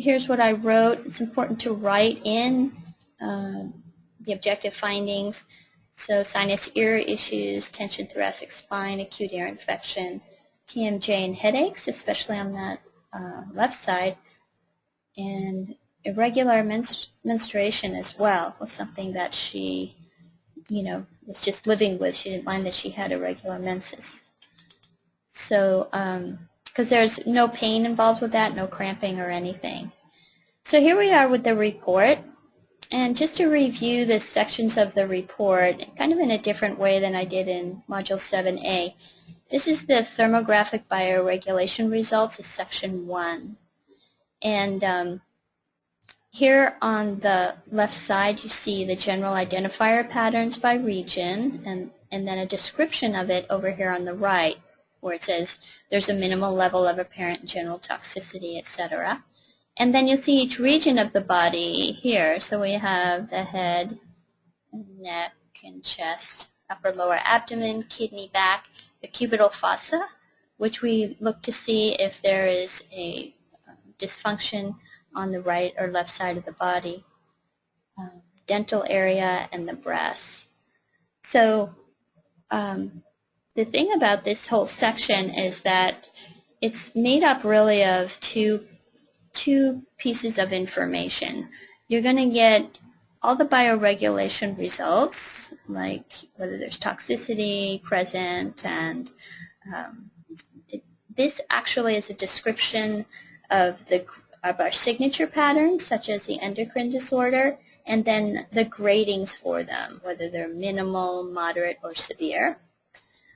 here's what I wrote. It's important to write in the objective findings. So sinus ear issues, tension thoracic spine, acute ear infection, TMJ and headaches, especially on that left side, and irregular menstruation as well was something that she, was just living with. She didn't mind that she had irregular menses. So, because there's no pain involved with that, no cramping or anything. So here we are with the report. And just to review the sections of the report, kind of in a different way than I did in Module 7A, this is the thermographic bioregulation results of Section 1. And here on the left side, you see the general identifier patterns by region, and then a description of it over here on the right, where it says there's a minimal level of apparent general toxicity, etc. And then you'll see each region of the body here. So we have the head, neck, and chest, upper lower abdomen, kidney, back, the cubital fossa, which we look to see if there is a dysfunction on the right or left side of the body, dental area, and the breast. So the thing about this whole section is that it's made up really of two pieces of information. You're going to get all the bioregulation results, like whether there's toxicity present, and this actually is a description of our signature patterns, such as the endocrine disorder, and then the gradings for them, whether they're minimal, moderate, or severe.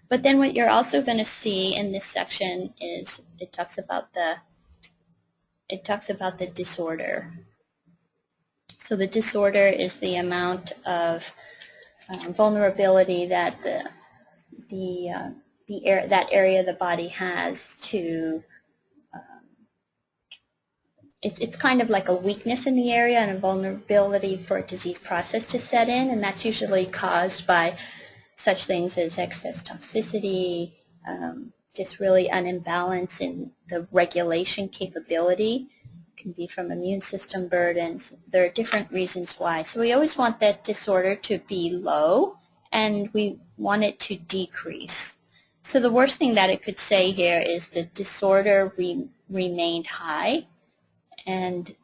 But then what you're also going to see in this section is it talks about the disorder. So the disorder is the amount of vulnerability that that area of the body has to. It's kind of like a weakness in the area and a vulnerability for a disease process to set in, and that's usually caused by such things as excess toxicity, just really an imbalance in the regulation capability. It can be from immune system burdens. There are different reasons why. So we always want that disorder to be low, and we want it to decrease. So the worst thing that it could say here is the disorder remained high, and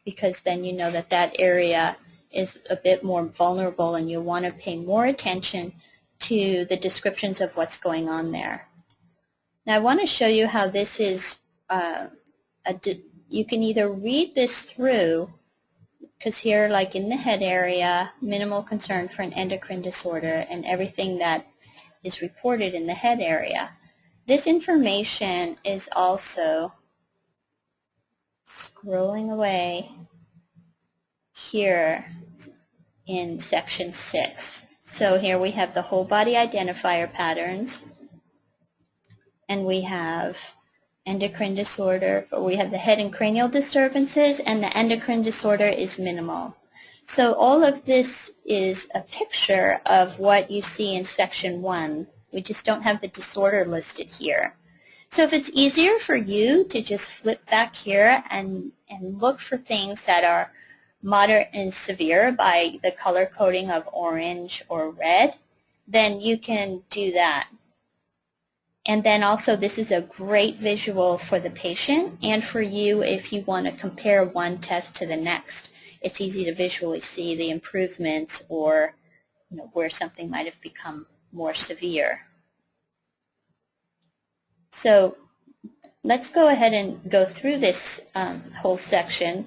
because then you know that area is a bit more vulnerable, and you want to pay more attention to the descriptions of what's going on there. Now I want to show you how this is, you can either read this through, because here, like in the head area, minimal concern for an endocrine disorder, and everything that is reported in the head area. This information is also scrolling away here in Section 6. So here we have the whole body identifier patterns, and we have endocrine disorder, or we have the head and cranial disturbances, and the endocrine disorder is minimal. So all of this is a picture of what you see in Section 1. We just don't have the disorder listed here. So if it's easier for you to just flip back here and look for things that are moderate and severe by the color coding of orange or red, then you can do that. And then also this is a great visual for the patient and for you if you want to compare one test to the next. It's easy to visually see the improvements or where something might have become more severe. So let's go ahead and go through this whole section.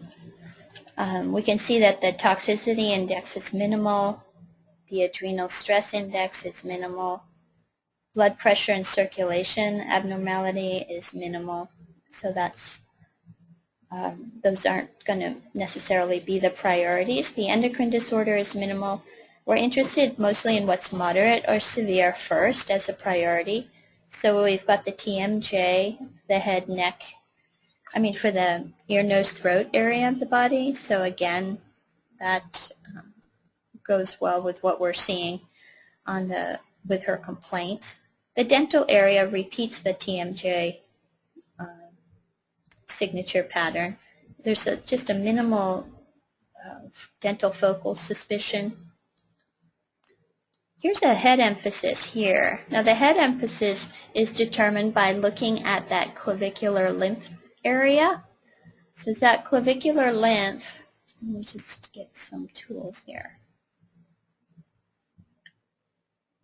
We can see that the toxicity index is minimal, the adrenal stress index is minimal, blood pressure and circulation abnormality is minimal. So that's those aren't going to necessarily be the priorities. The endocrine disorder is minimal. We're interested mostly in what's moderate or severe first as a priority. So we've got the TMJ, the head, neck, for the ear, nose, throat area of the body. So again, that goes well with what we're seeing with her complaints. The dental area repeats the TMJ signature pattern. There's just a minimal dental focal suspicion. Here's a head emphasis here. Now the head emphasis is determined by looking at that clavicular lymph area. So that clavicular lymph, let me just get some tools here.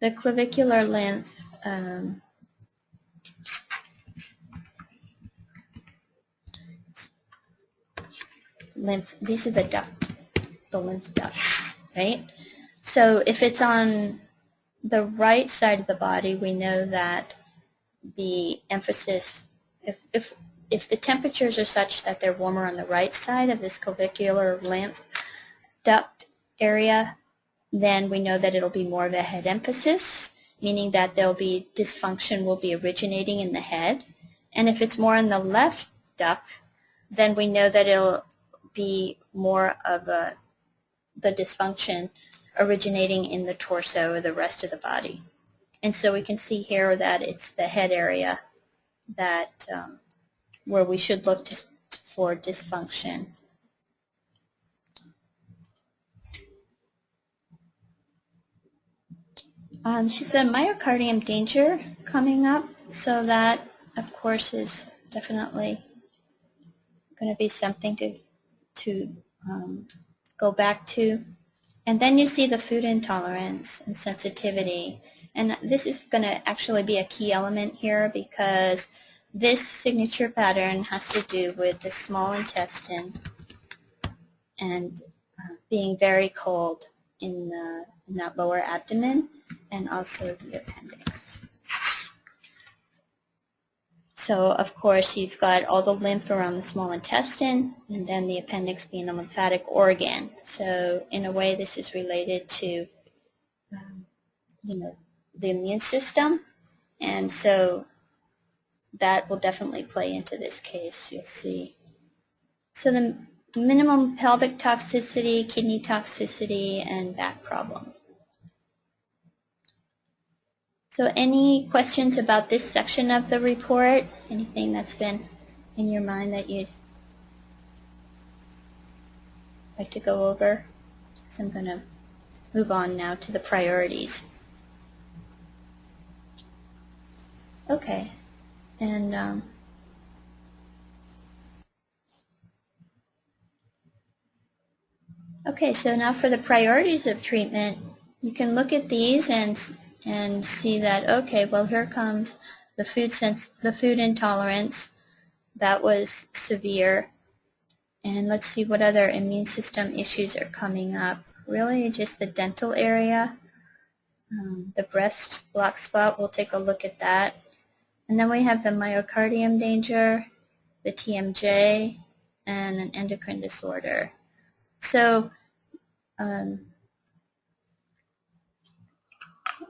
The clavicular lymph these are the lymph ducts, right? So if it's on the right side of the body, we know that the emphasis, if the temperatures are such that they're warmer on the right side of this clavicular lymph duct area, then we know that it'll be more of a head emphasis, meaning that there'll be dysfunction will be originating in the head. And if it's more in the left duct, then we know that it'll be more of the dysfunction originating in the torso or the rest of the body. And so we can see here that it's the head area that where we should look for dysfunction. She said myocardium danger coming up, so that of course is definitely going to be something to go back to. And then you see the food intolerance and sensitivity. And this is going to actually be a key element here, because this signature pattern has to do with the small intestine and being very cold in that lower abdomen, and also the appendix. So of course you've got all the lymph around the small intestine, and then the appendix being a lymphatic organ. So in a way this is related to the immune system, and so that will definitely play into this case, you'll see. So the minimum pelvic toxicity, kidney toxicity, and back problem. So any questions about this section of the report? Anything that's been in your mind that you'd like to go over? So I'm going to move on now to the priorities. Okay, and okay, so now for the priorities of treatment, you can look at these and see that, okay, well here comes the food intolerance. That was severe. And let's see what other immune system issues are coming up. Really just the dental area. The breast block spot, we'll take a look at that. And then we have the myocardium danger, the TMJ, and an endocrine disorder. So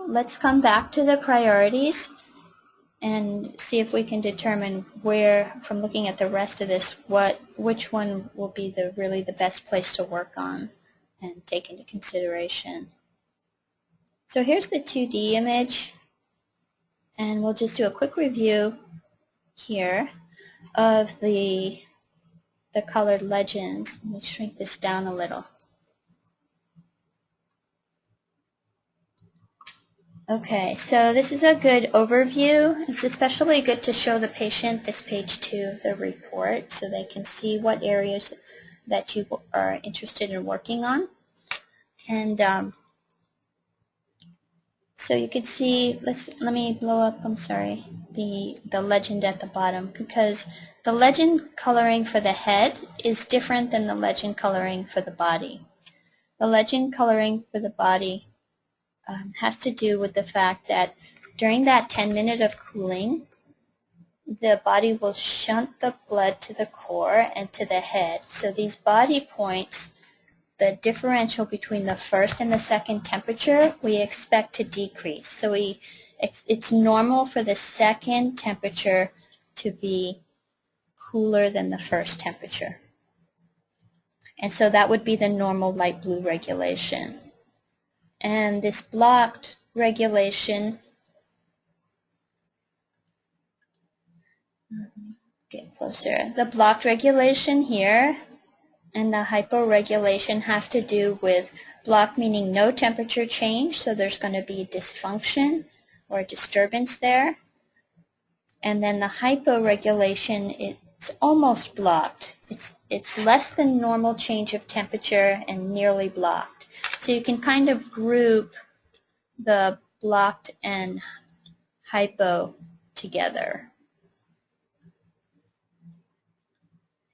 let's come back to the priorities and see if we can determine where, from looking at the rest of this, which one will be really the best place to work on and take into consideration. So here's the 2D image, and we'll just do a quick review here of the colored legends. Let me shrink this down a little. Okay, so this is a good overview. It's especially good to show the patient this page 2 of the report so they can see what areas that you are interested in working on. And so you can see, let me blow up, I'm sorry, the legend at the bottom, because the legend coloring for the head is different than the legend coloring for the body. The legend coloring for the body has to do with the fact that during that 10-minute of cooling, the body will shunt the blood to the core and to the head. So these body points, the differential between the first and the second temperature, we expect to decrease. So it's normal for the second temperature to be cooler than the first temperature. And so that would be the normal light blue regulation. And this blocked regulation Get closer. The blocked regulation here and the hyporegulation have to do with block meaning no temperature change, so there's going to be dysfunction or disturbance there. And then the hyporegulation, it's almost blocked. It's less than normal change of temperature and nearly blocked. So you can kind of group the blocked and hypo together.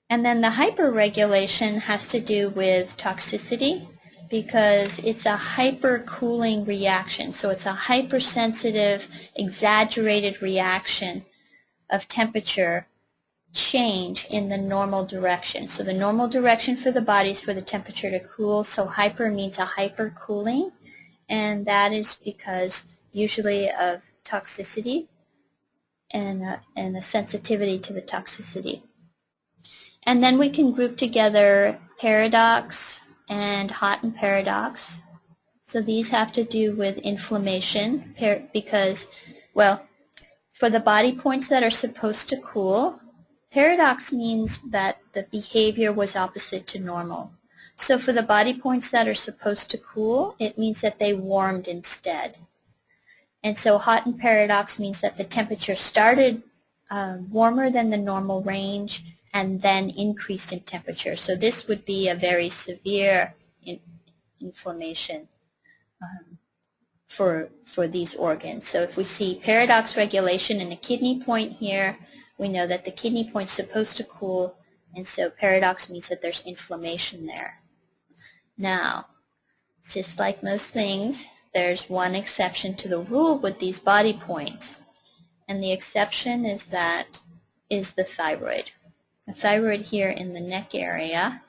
And then the hyperregulation has to do with toxicity because it's a hypercooling reaction. So it's a hypersensitive, exaggerated reaction of temperature change in the normal direction. So the normal direction for the body is for the temperature to cool. So hyper means a hypercooling, and that is because usually of toxicity and a sensitivity to the toxicity. And then we can group together paradox and hot and paradox. So these have to do with inflammation because, well, for the body points that are supposed to cool, paradox means that the behavior was opposite to normal. So for the body points that are supposed to cool, it means that they warmed instead. And so hot and paradox means that the temperature started warmer than the normal range and then increased in temperature. So this would be a very severe inflammation for these organs. So if we see paradox regulation in a kidney point here, we know that the kidney point's supposed to cool, and so paradox means that there's inflammation there. Now, just like most things, there's one exception to the rule with these body points, and the exception is the thyroid. The thyroid here in the neck area,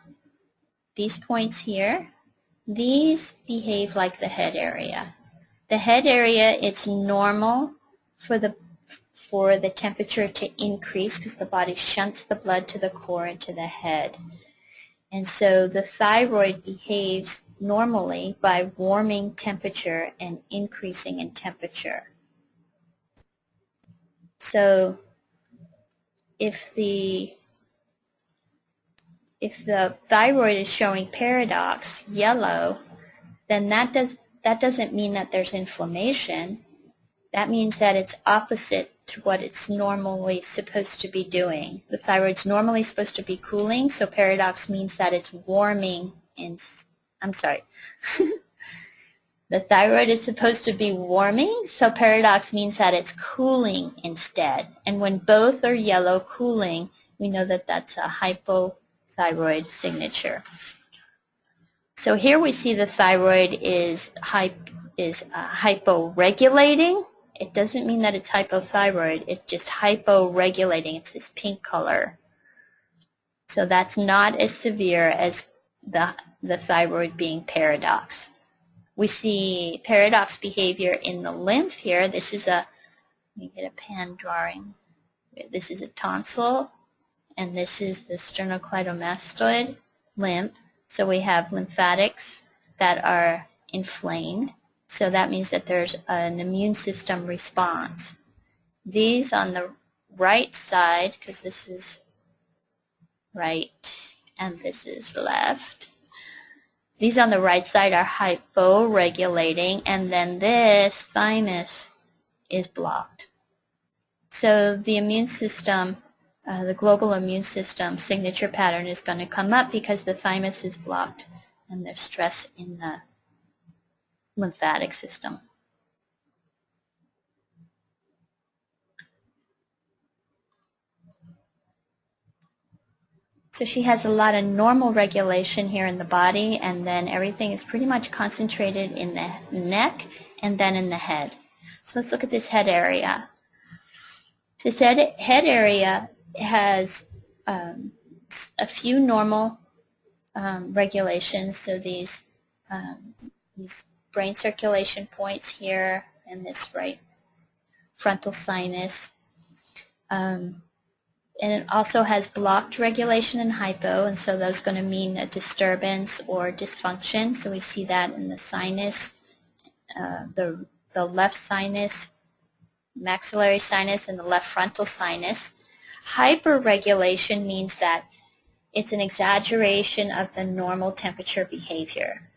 these points here, these behave like the head area. The head area, it's normal for the temperature to increase because the body shunts the blood to the core and to the head. And so the thyroid behaves normally by warming temperature and increasing in temperature. So if the thyroid is showing paradox, yellow, then that doesn't mean that there's inflammation. That means that it's opposite to what it's normally supposed to be doing. The thyroid's normally supposed to be cooling, so paradox means that it's warming the thyroid is supposed to be warming, so paradox means that it's cooling instead. And when both are yellow, cooling, we know that that's a hypothyroid signature. So here we see the thyroid is hyporegulating. It doesn't mean that it's hypothyroid. It's just hyporegulating. It's this pink color. So that's not as severe as the thyroid being paradox. We see paradox behavior in the lymph here. This is let me get a pen drawing. This is a tonsil, and this is the sternocleidomastoid lymph. So we have lymphatics that are inflamed. So that means that there's an immune system response. These on the right side, because this is right and this is left, these on the right side are hyporegulating, and then this thymus is blocked. So the immune system, the global immune system signature pattern is going to come up because the thymus is blocked and there's stress in the lymphatic system. So she has a lot of normal regulation here in the body, and then everything is pretty much concentrated in the neck and then in the head. So let's look at this head area. This head area has a few normal regulations. So these brain circulation points here and this right frontal sinus. And it also has blocked regulation and hypo, and so that's going to mean a disturbance or dysfunction. So we see that in the sinus, the left sinus, maxillary sinus, and the left frontal sinus. Hyperregulation means that it's an exaggeration of the normal temperature behavior.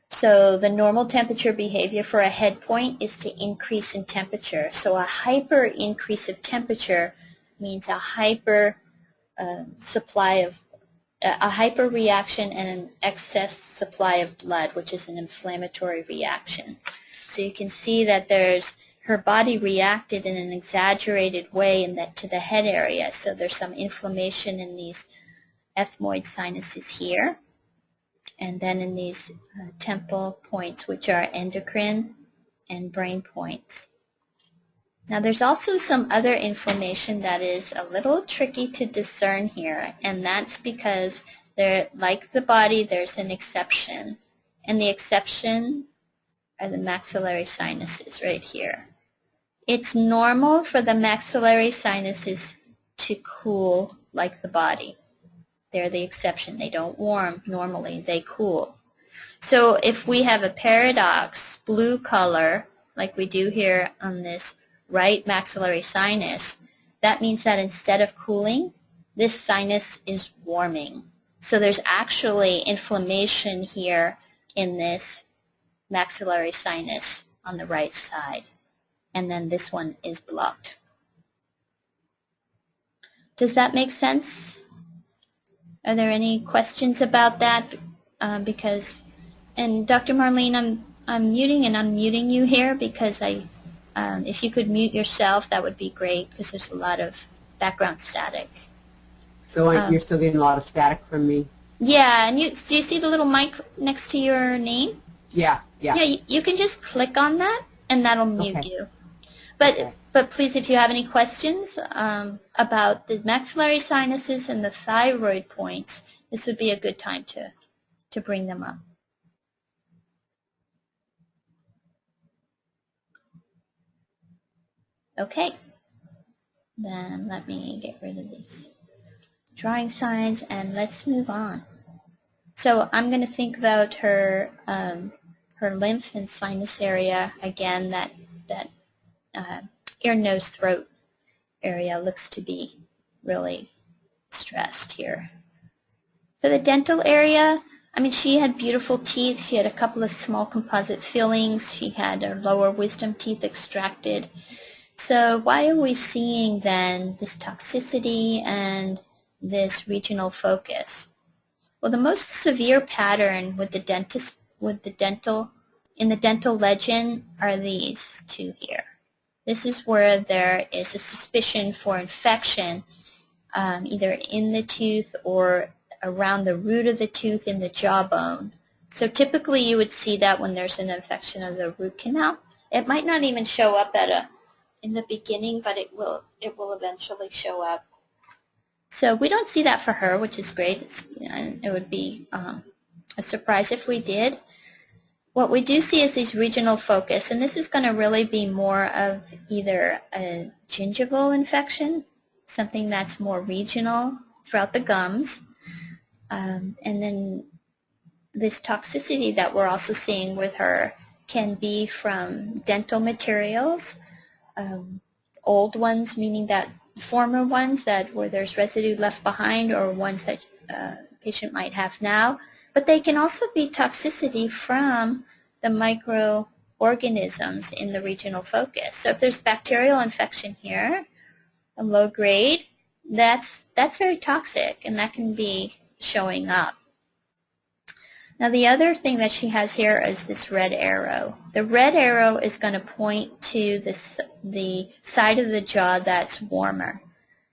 So the normal temperature behavior for a head point is to increase in temperature. So a hyper increase of temperature means a hyper supply of a hyperreaction and an excess supply of blood, which is an inflammatory reaction. So you can see that her body reacted in an exaggerated way to the head area. So there's some inflammation in these ethmoid sinuses here, and then in these temple points, which are endocrine and brain points. Now there's also some other inflammation that is a little tricky to discern here, and that's because like the body, there's an exception, and the exception are the maxillary sinuses right here. It's normal for the maxillary sinuses to cool like the body. They're the exception. They don't warm normally, they cool. So if we have a paradox, blue color, like we do here on this right maxillary sinus, that means that instead of cooling, this sinus is warming. So there's actually inflammation here in this maxillary sinus on the right side, and then this one is blocked. Does that make sense? Are there any questions about that? And Dr. Marlene, I'm muting and unmuting you here because if you could mute yourself, that would be great because there's a lot of background static. So you're still getting a lot of static from me? Yeah, and do you see the little mic next to your name? Yeah. Yeah, you can just click on that and that'll mute you. But please, if you have any questions about the maxillary sinuses and the thyroid points, this would be a good time to bring them up. Okay, then let me get rid of these drawing signs and let's move on. So I'm going to think about her lymph and sinus area again. That ear, nose, throat area looks to be really stressed here. For the dental area, I mean, she had beautiful teeth. She had a couple of small composite fillings. She had her lower wisdom teeth extracted. So why are we seeing then this toxicity and this regional focus? Well, the most severe pattern with the dental legend are these two here. This is where there is a suspicion for infection, either in the tooth or around the root of the tooth in the jawbone. So typically you would see that when there's an infection of the root canal. It might not even show up in the beginning, but it will eventually show up. So we don't see that for her, which is great. It would be a surprise if we did. What we do see is these regional focus, and this is going to really be more of either a gingival infection, something that's more regional throughout the gums, and then this toxicity that we're also seeing with her can be from dental materials, old ones, meaning that former ones where there's residue left behind, or ones that patient might have now. But they can also be toxicity from the microorganisms in the regional focus. So if there's bacterial infection here, a low grade, that's very toxic, and that can be showing up. Now the other thing that she has here is this red arrow. The red arrow is going to point to the side of the jaw that's warmer.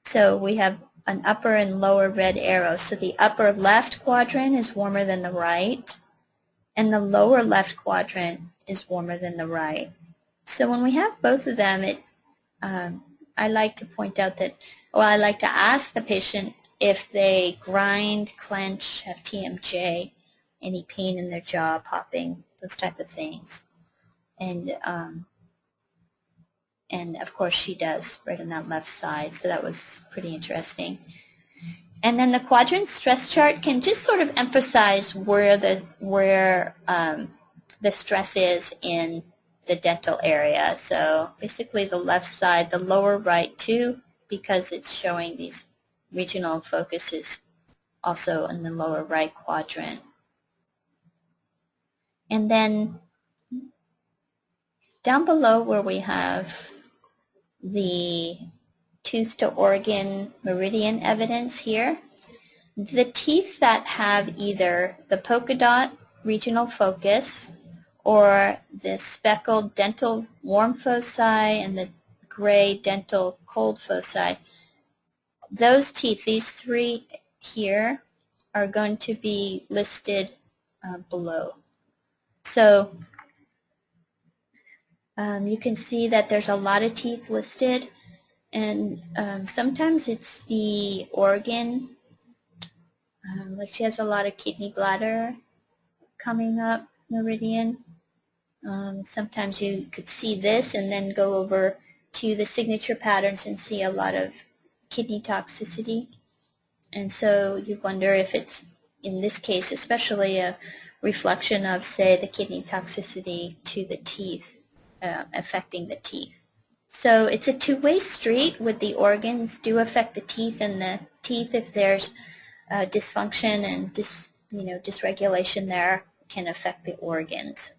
So we have an upper and lower red arrow. So the upper left quadrant is warmer than the right, and the lower left quadrant is warmer than the right. So when we have both of them, I like to point out that, I like to ask the patient if they grind, clench, have TMJ, any pain in their jaw, popping, those type of things. And of course she does right on that left side, so that was pretty interesting. And then the quadrant stress chart can just sort of emphasize where the stress is in the dental area. So basically the left side, the lower right too, because it's showing these regional focus is also in the lower right quadrant. And then down below where we have the tooth to organ meridian evidence here, the teeth that have either the polka dot regional focus or the speckled dental warm foci and the gray dental cold foci, those teeth, these three here, are going to be listed below. So you can see that there's a lot of teeth listed, and sometimes it's the organ, like she has a lot of kidney bladder coming up meridian. Sometimes you could see this and then go over to the signature patterns and see a lot of kidney toxicity. And so you wonder if it's, in this case, especially a reflection of, say, the kidney toxicity to the teeth, affecting the teeth. So it's a two-way street with the organs do affect the teeth, and the teeth, if there's dysfunction and dysregulation there, can affect the organs.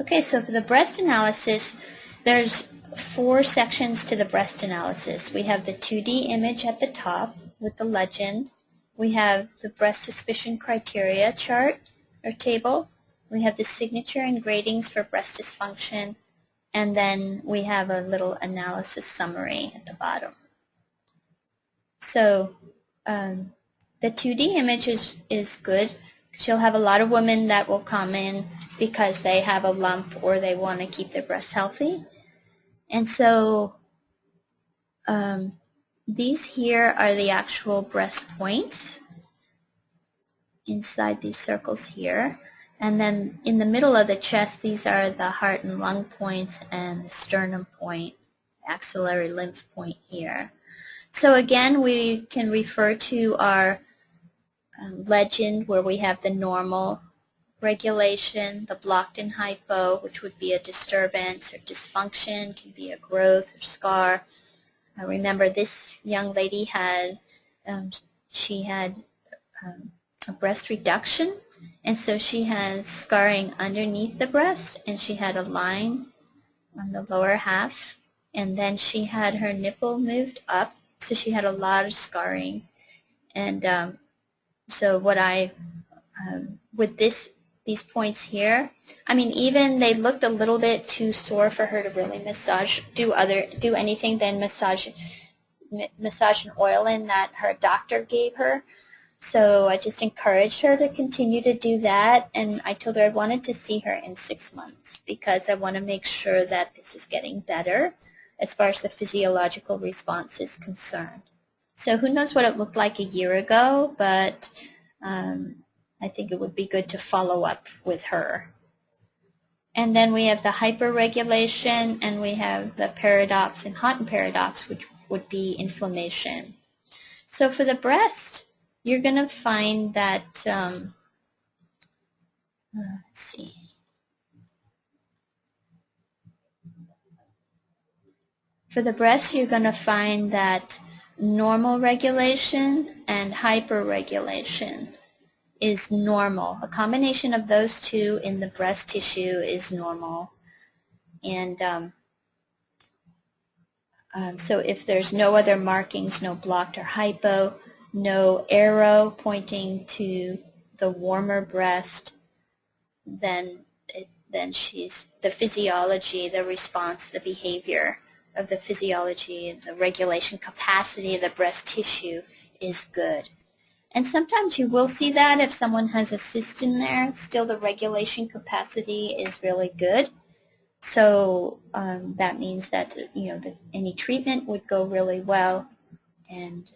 Okay, so for the breast analysis, there's 4 sections to the breast analysis. We have the 2D image at the top with the legend. We have the breast suspicion criteria chart or table. We have the signature and gradings for breast dysfunction. And then we have a little analysis summary at the bottom. So the 2D image is good. You'll have a lot of women that will come in because they have a lump or they want to keep their breasts healthy. And so these here are the actual breast points inside these circles here. And then in the middle of the chest, these are the heart and lung points and the sternum point, axillary lymph point here. So again, we can refer to our legend where we have the normal regulation, the blocked and hypo, which would be a disturbance or dysfunction, can be a growth or scar. I remember this young lady had, she had a breast reduction, and so she has scarring underneath the breast, and she had a line on the lower half, and then she had her nipple moved up, so she had a lot of scarring. And so what I, with these points here, I mean, even they looked a little bit too sore for her to really massage, do anything than massage and oil in that her doctor gave her. So I just encouraged her to continue to do that, and I told her I wanted to see her in 6 months because I want to make sure that this is getting better as far as the physiological response is concerned. So who knows what it looked like a year ago, but I think it would be good to follow up with her. And then we have the hyperregulation, and we have the paradox and Houghton paradox, which would be inflammation. So for the breast, you're going to find that, let's see. For the breast, you're going to find that normal regulation and hyperregulation is normal. A combination of those two in the breast tissue is normal. And so if there's no other markings, no blocked or hypo, no arrow pointing to the warmer breast, then she's the physiology, the response, the behavior of the physiology, the regulation capacity of the breast tissue is good. And sometimes you will see that if someone has a cyst in there, still the regulation capacity is really good. So that means that any treatment would go really well, and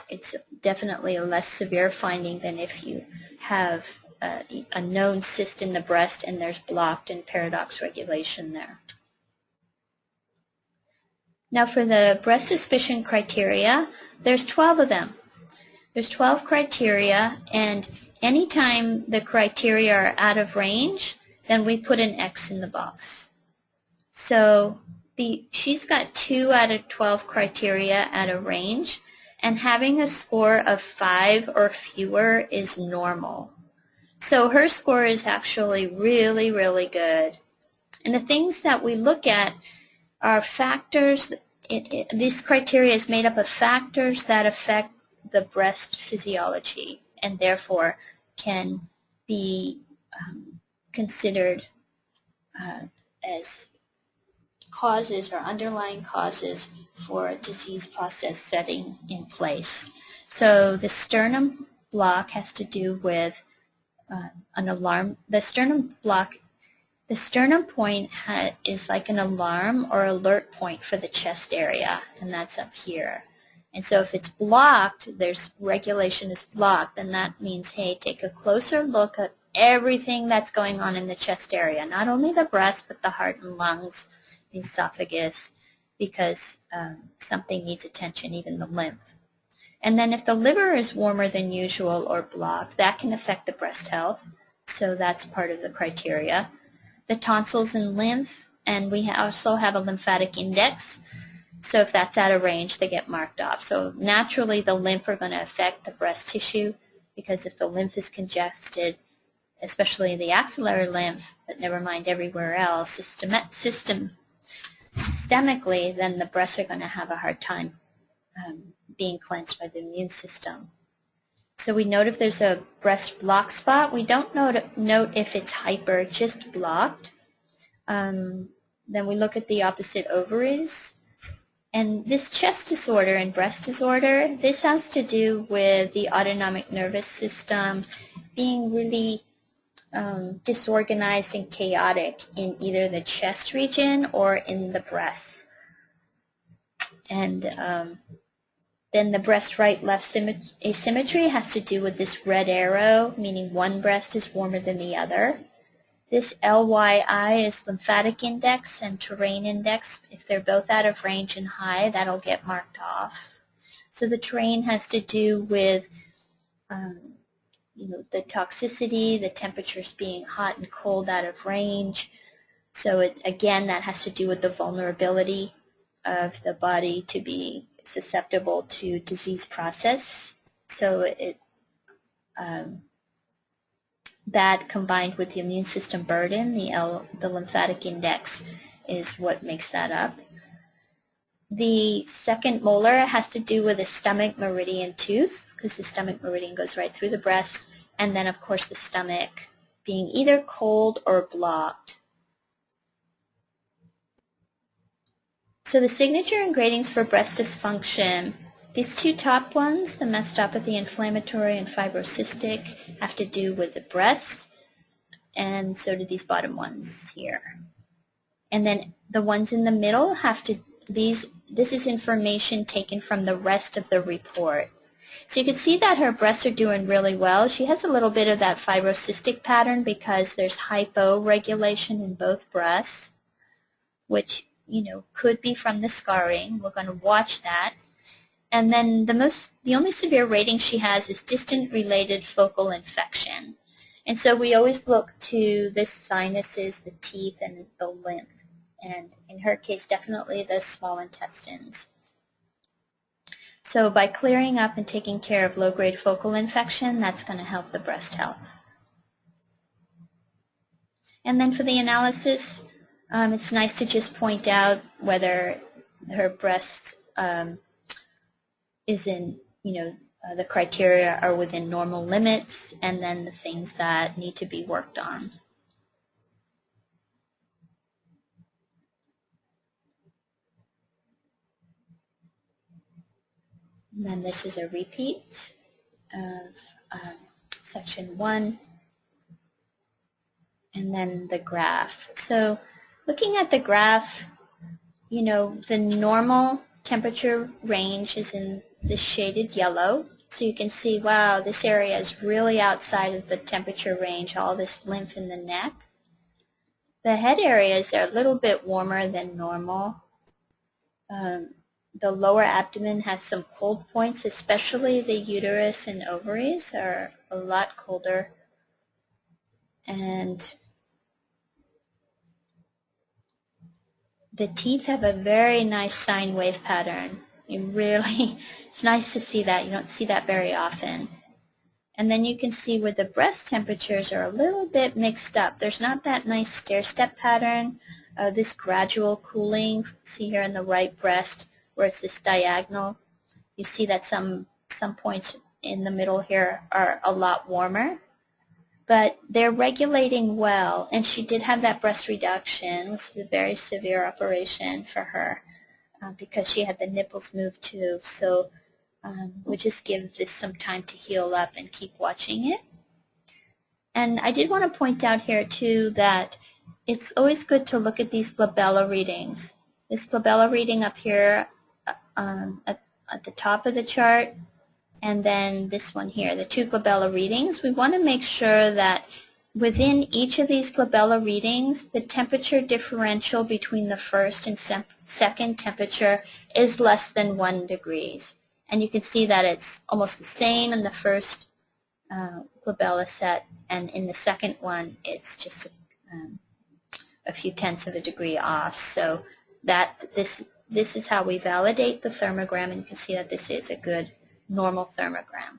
it's definitely a less severe finding than if you have a known cyst in the breast and there's blocked and paradox regulation there. Now for the breast suspicion criteria, there's 12 of them. There's 12 criteria, and anytime the criteria are out of range, then we put an X in the box. So she's got 2 out of 12 criteria at a range, and having a score of 5 or fewer is normal. So her score is actually really, really good. And the things that we look at are factors. This criteria is made up of factors that affect the breast physiology and therefore can be considered as causes or underlying causes for a disease process setting in place. So the sternum block has to do with an alarm. The sternum point is like an alarm or alert point for the chest area, and that's up here. And so if it's blocked, there's regulation is blocked, then that means, hey, take a closer look at everything that's going on in the chest area, not only the breast, but the heart and lungs, the esophagus, because something needs attention, even the lymph. And then if the liver is warmer than usual or blocked, that can affect the breast health, so that's part of the criteria. The tonsils and lymph, and we also have a lymphatic index, so if that's out of range, they get marked off. So naturally, the lymph are going to affect the breast tissue, because if the lymph is congested, especially the axillary lymph, but never mind everywhere else, systemically, then the breasts are going to have a hard time being cleansed by the immune system. So we note if there's a breast block spot. We don't note if it's hyper, just blocked. Then we look at the opposite ovaries. And this chest disorder and breast disorder, this has to do with the autonomic nervous system being really disorganized and chaotic in either the chest region or in the breast. And then the breast right-left asymmetry has to do with this red arrow, meaning one breast is warmer than the other. This LYI is lymphatic index and terrain index. If they're both out of range and high, that'll get marked off. So the terrain has to do with the toxicity, the temperatures being hot and cold out of range. So again, that has to do with the vulnerability of the body to be susceptible to disease process. So that combined with the immune system burden, the lymphatic index, is what makes that up. The second molar has to do with the stomach meridian tooth, because the stomach meridian goes right through the breast, and then of course the stomach being either cold or blocked. So the signature and gradings for breast dysfunction, these 2 top ones, the mastopathy, inflammatory, and fibrocystic, have to do with the breast, and so do these bottom ones here. And then the ones in the middle have to, this is information taken from the rest of the report. So you can see that her breasts are doing really well. She has a little bit of that fibrocystic pattern because there's hyporegulation in both breasts, which could be from the scarring. We're going to watch that. And then the only severe rating she has is distant related focal infection. And so we always look to the sinuses, the teeth, and the lymph. And in her case, definitely the small intestines. So by clearing up and taking care of low-grade focal infection, that's going to help the breast health. And then for the analysis, it's nice to just point out whether her breast is in, the criteria are within normal limits, and then the things that need to be worked on. And then this is a repeat of section 1, and then the graph. So looking at the graph, the normal temperature range is in this shaded yellow. So you can see, wow, this area is really outside of the temperature range, all this lymph in the neck. The head areas are a little bit warmer than normal. The lower abdomen has some cold points, especially the uterus and ovaries are a lot colder. And the teeth have a very nice sine wave pattern. It's nice to see that. You don't see that very often. And then you can see where the breast temperatures are a little bit mixed up. There's not that nice stair-step pattern, this gradual cooling. See here in the right breast where it's this diagonal. You see that some points in the middle here are a lot warmer. But they're regulating well, and she did have that breast reduction, which was a very severe operation for her because she had the nipples moved too. So we'll just give this some time to heal up and keep watching it. And I did want to point out here too that it's always good to look at these glabella readings. This glabella reading up here at the top of the chart, and then this one here, the two glabella readings. We want to make sure that within each of these glabella readings, the temperature differential between the first and second temperature is less than 1 degree. And you can see that it's almost the same in the first glabella set, and in the second one, it's just a few tenths of a degree off. So this is how we validate the thermogram, and you can see that this is a good normal thermogram.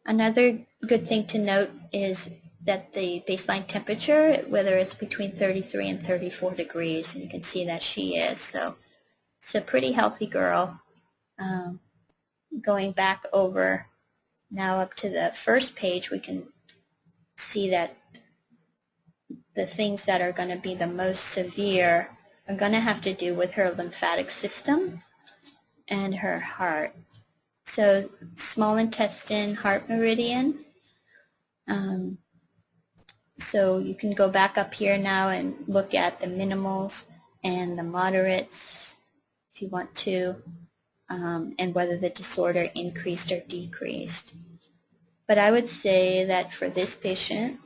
Another good thing to note is that the baseline temperature, whether it's between 33 and 34 degrees, and you can see that she is. So it's a pretty healthy girl. Going back over now up to the first page, we can see that the things that are going to be the most severe are going to have to do with her lymphatic system and her heart. So small intestine, heart meridian. So you can go back up here now and look at the minimals and the moderates if you want to, and whether the disorder increased or decreased. But I would say that for this patient,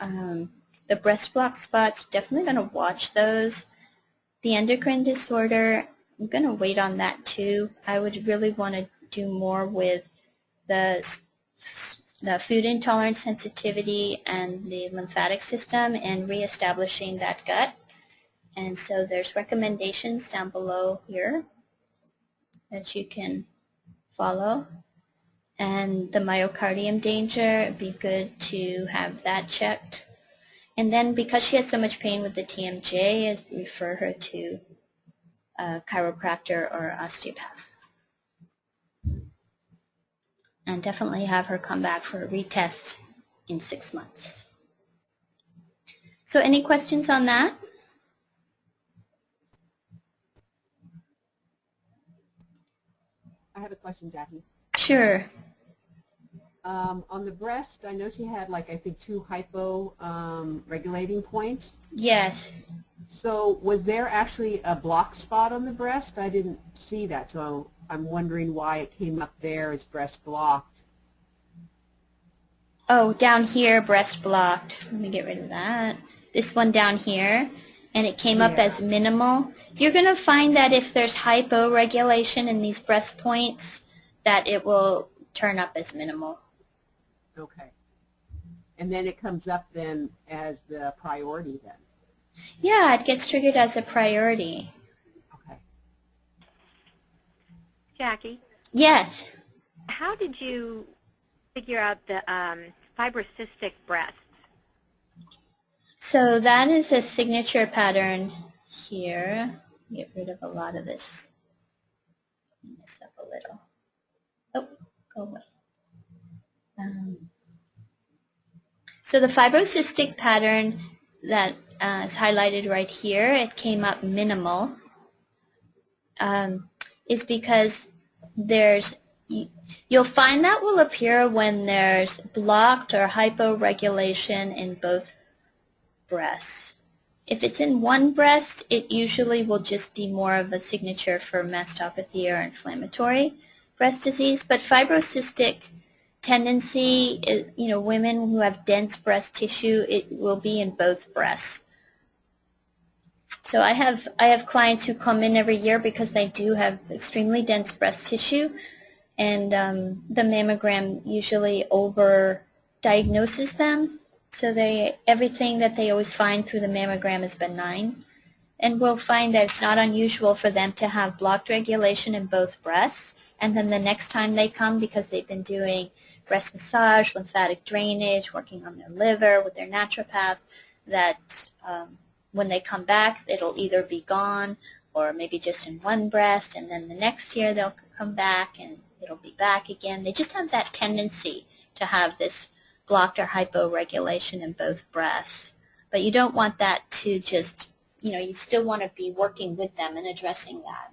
the breast block spots, definitely going to watch those. The endocrine disorder, I'm going to wait on that too. I would really want to do more with the food intolerance sensitivity and the lymphatic system and reestablishing that gut. And so there's recommendations down below here that you can follow. And the myocardium danger, it'd be good to have that checked. And then because she has so much pain with the TMJ, I'd refer her to a chiropractor or osteopath. And definitely have her come back for a retest in 6 months. So any questions on that? I have a question, Jackie. Sure. On the breast, I know she had I think 2 hypo regulating points. Yes. So was there actually a block spot on the breast? I didn't see that, so I'm wondering why it came up there as breast blocked. Oh, down here, breast blocked. Let me get rid of that. This one down here, and it came up as minimal. You're going to find that if there's hyporegulation in these breast points, that it will turn up as minimal. Okay. And then it comes up then as the priority then? Yeah, it gets triggered as a priority. Okay. Jackie? Yes. How did you figure out the fibrocystic breasts? So that is a signature pattern here. Get rid of a lot of this. Clean this up a little. Oh, go away. So the fibrocystic pattern that is highlighted right here, it came up minimal, is because you'll find that will appear when there's blocked or hyporegulation in both breasts. If it's in one breast, it usually will just be more of a signature for mastopathy or inflammatory breast disease, but fibrocystic tendency, women who have dense breast tissue, it will be in both breasts. So I have clients who come in every year because they do have extremely dense breast tissue, and the mammogram usually over-diagnoses them. So everything that they always find through the mammogram is benign, And we'll find that it's not unusual for them to have blocked regulation in both breasts, and then the next time they come, because they've been doing breast massage, lymphatic drainage, working on their liver with their naturopath, that when they come back, it'll either be gone or maybe just in one breast, and then the next year they'll come back and it'll be back again. They just have that tendency to have this blocked or hyporegulation in both breasts. But you don't want that to just, you still want to be working with them and addressing that.